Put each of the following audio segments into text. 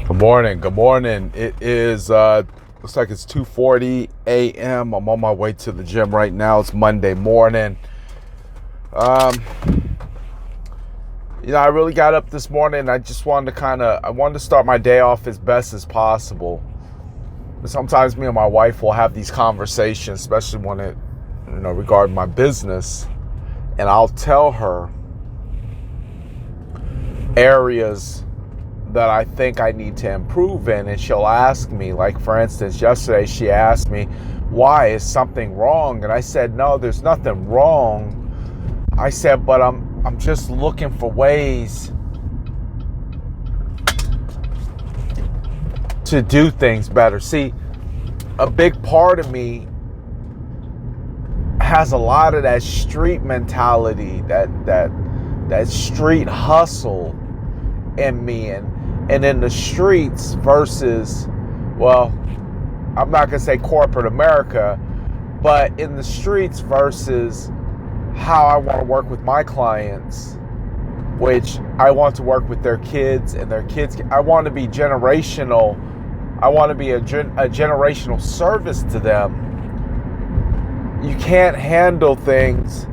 Good morning. Good morning. It is looks like it's 2:40 a.m. I'm on my way to the gym right now. It's Monday morning. Um, I really got up this morning. I just wanted to I wanted to start my day off as best as possible. Sometimes me and my wife will have these conversations, especially when it, regarding my business, and I'll tell her areas that I think I need to improve in, and she'll ask me, like for instance, yesterday she asked me, why is something wrong? And I said, no, there's nothing wrong. I said, but I'm just looking for ways to do things better. See, a big part of me has a lot of that street mentality, that street hustle in me, and in the streets versus, well, I'm not gonna say corporate America, but in the streets versus how I want to work with my clients, which I want to work with their kids and their kids. I want to be generational. I want to be a generational service to them. You can't handle things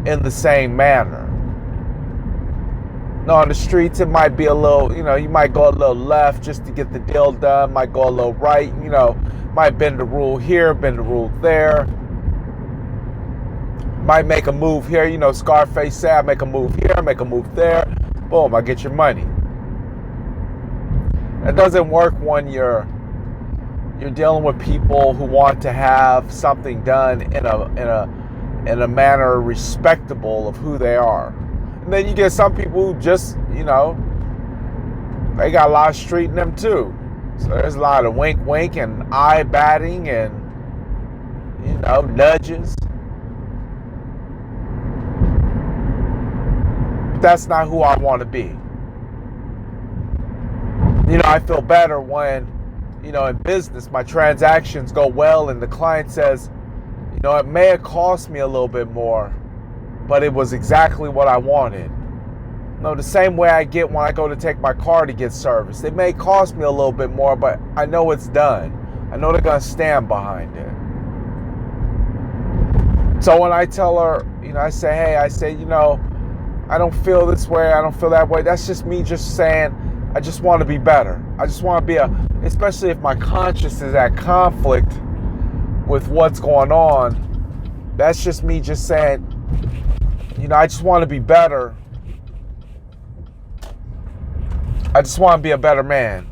in the same manner. No, on the streets, it might be a little, you might go a little left just to get the deal done, might go a little right, might bend the rule here, bend the rule there. Might make a move here, Scarface say, I make a move here, I make a move there. Boom, I get your money. It doesn't work when you're dealing with people who want to have something done in a manner respectable of who they are. And then you get some people who just, they got a lot of street in them too. So there's a lot of wink wink and eye batting and, nudges. But that's not who I want to be. I feel better when, in business, my transactions go well and the client says, it may have cost me a little bit more, but it was exactly what I wanted. The same way I get when I go to take my car to get serviced. It may cost me a little bit more, but I know it's done. I know they're going to stand behind it. So when I tell her, I say, I don't feel this way, I don't feel that way. That's just me just saying, I just want to be better. I just want to be especially if my conscience is at conflict with what's going on. That's just me just saying, I just want to be better. I just want to be a better man.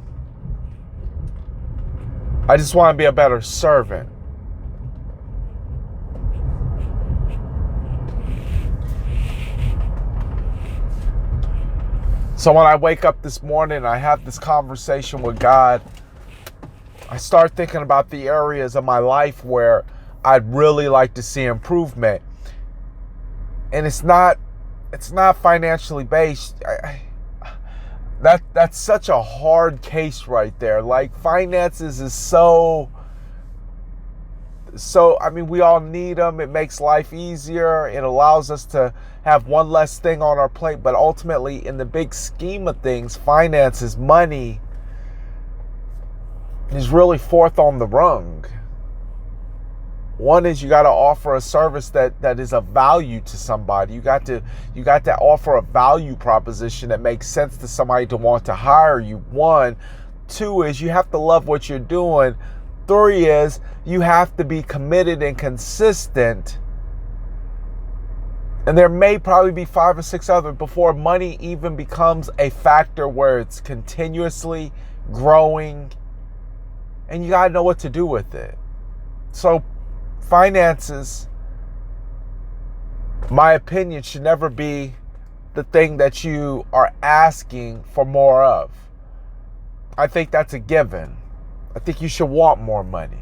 I just want to be a better servant. So when I wake up this morning, I have this conversation with God. I start thinking about the areas of my life where I'd really like to see improvement. And it's not financially based. That's such a hard case right there. Like, finances is so, we all need them. It makes life easier. It allows us to have one less thing on our plate. But ultimately, in the big scheme of things, finances, money, is really fourth on the rung. One is you got to offer a service that is of value to somebody. You got to offer a value proposition that makes sense to somebody to want to hire you. One. Two is you have to love what you're doing. Three is you have to be committed and consistent. And there may probably be 5 or 6 others before money even becomes a factor where it's continuously growing. And you got to know what to do with it. So finances, my opinion, should never be the thing that you are asking for more of. I think that's a given. I think you should want more money.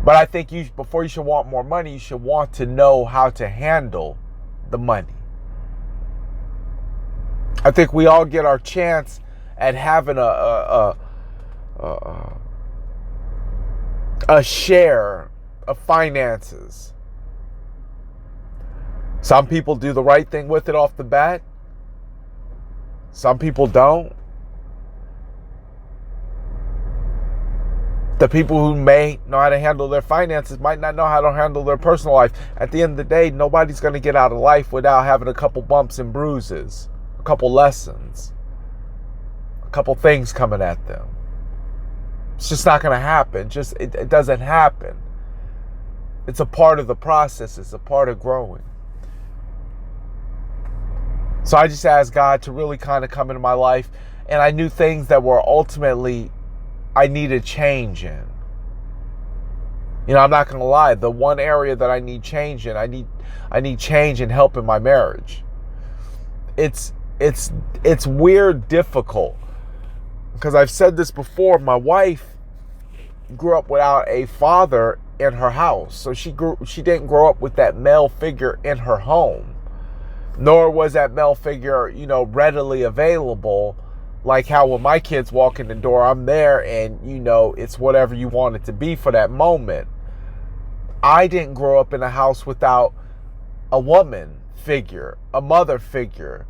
But I think before you should want more money, you should want to know how to handle the money. I think we all get our chance at having a share of finances. Some people do the right thing with it off the bat. Some people don't. The people who may know how to handle their finances might not know how to handle their personal life. At the end of the day, nobody's going to get out of life without having a couple bumps and bruises, a couple lessons, a couple things coming at them. It's just not going to happen. It doesn't happen. It's a part of the process. It's a part of growing. So I just asked God to really kind of come into my life, and I knew things that were ultimately I needed change in. You know, I'm not going to lie. The one area that I need change in, I need change and help in my marriage. It's weird, difficult, because I've said this before. My wife grew up without a father in her house, so she didn't grow up with that male figure in her home, nor was that male figure, you know, readily available. Like how when my kids walk in the door, I'm there, and, you know, it's whatever you want it to be for that moment. I didn't grow up in a house without a woman figure, a mother figure,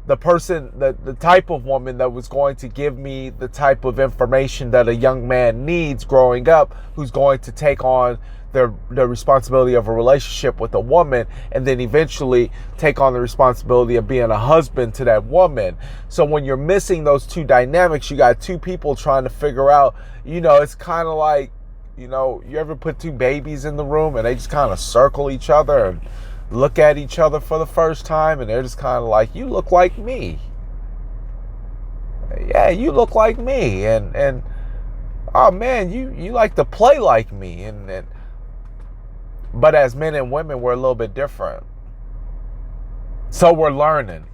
the person, the type of woman that was going to give me the type of information that a young man needs growing up, who's going to take on the responsibility of a relationship with a woman, and then eventually take on the responsibility of being a husband to that woman. So when you're missing those two dynamics, you got two people trying to figure out, you know, it's kind of like, you know, you ever put two babies in the room and they just kind of circle each other and look at each other for the first time, and they're just kind of like, you look like me. Yeah, you look like me. And oh man, you like to play like me. But as men and women, we're a little bit different. So we're learning.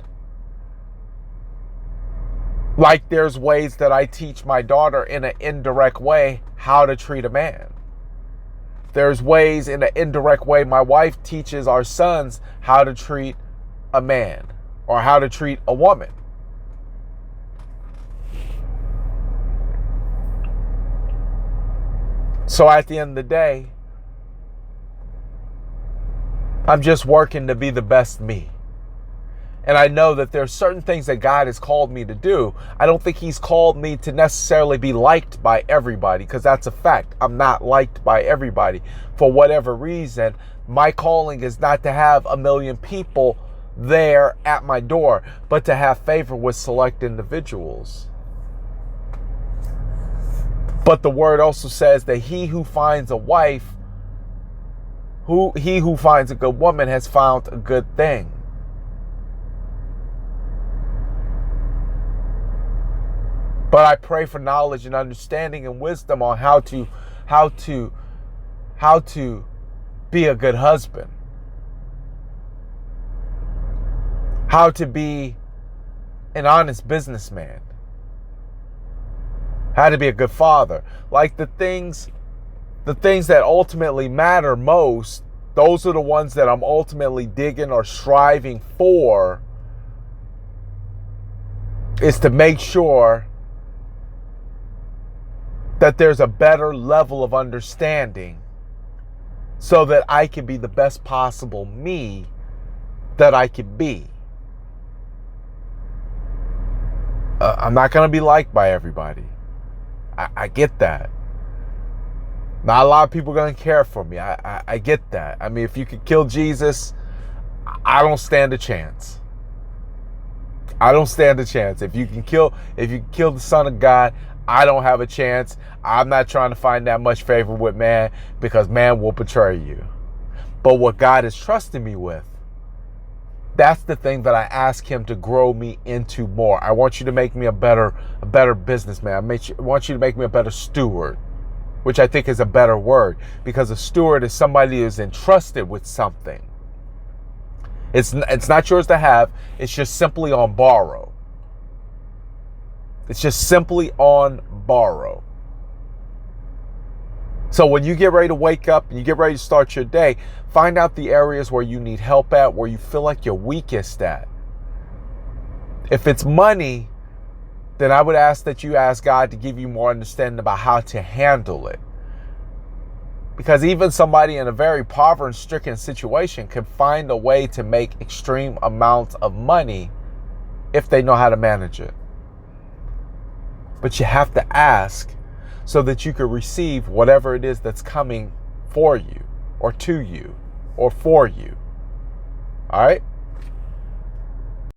Like there's ways that I teach my daughter in an indirect way how to treat a man. There's ways in an indirect way my wife teaches our sons how to treat a man or how to treat a woman. So at the end of the day, I'm just working to be the best me. And I know that there's certain things that God has called me to do. I don't think he's called me to necessarily be liked by everybody, because that's a fact. I'm not liked by everybody. For whatever reason, my calling is not to have a million people there at my door, but to have favor with select individuals. But the word also says that he who finds a wife, he who finds a good woman has found a good thing. But I pray for knowledge and understanding and wisdom on how to be a good husband, how to be an honest businessman, how to be a good father. Like the things that ultimately matter most, those are the ones that I'm ultimately digging or striving for, is to make sure that there's a better level of understanding so that I can be the best possible me that I can be. I'm not going to be liked by everybody. I get that. Not a lot of people are going to care for me. I get that. I mean, if you could kill Jesus, I don't stand a chance. I don't stand a chance. If you can kill the Son of God, I don't have a chance. I'm not trying to find that much favor with man, because man will betray you. But what God is trusting me with, that's the thing that I ask him to grow me into more. I want you to make me a better businessman. I want you to make me a better steward, which I think is a better word, because a steward is somebody who is entrusted with something. It's not yours to have. It's just simply on borrow. It's just simply on borrow. So when you get ready to wake up and you get ready to start your day, find out the areas where you need help at, where you feel like you're weakest at. If it's money, then I would ask that you ask God to give you more understanding about how to handle it. Because even somebody in a very poverty-stricken situation can find a way to make extreme amounts of money if they know how to manage it. But you have to ask so that you can receive whatever it is that's coming for you or to you or for you. All right?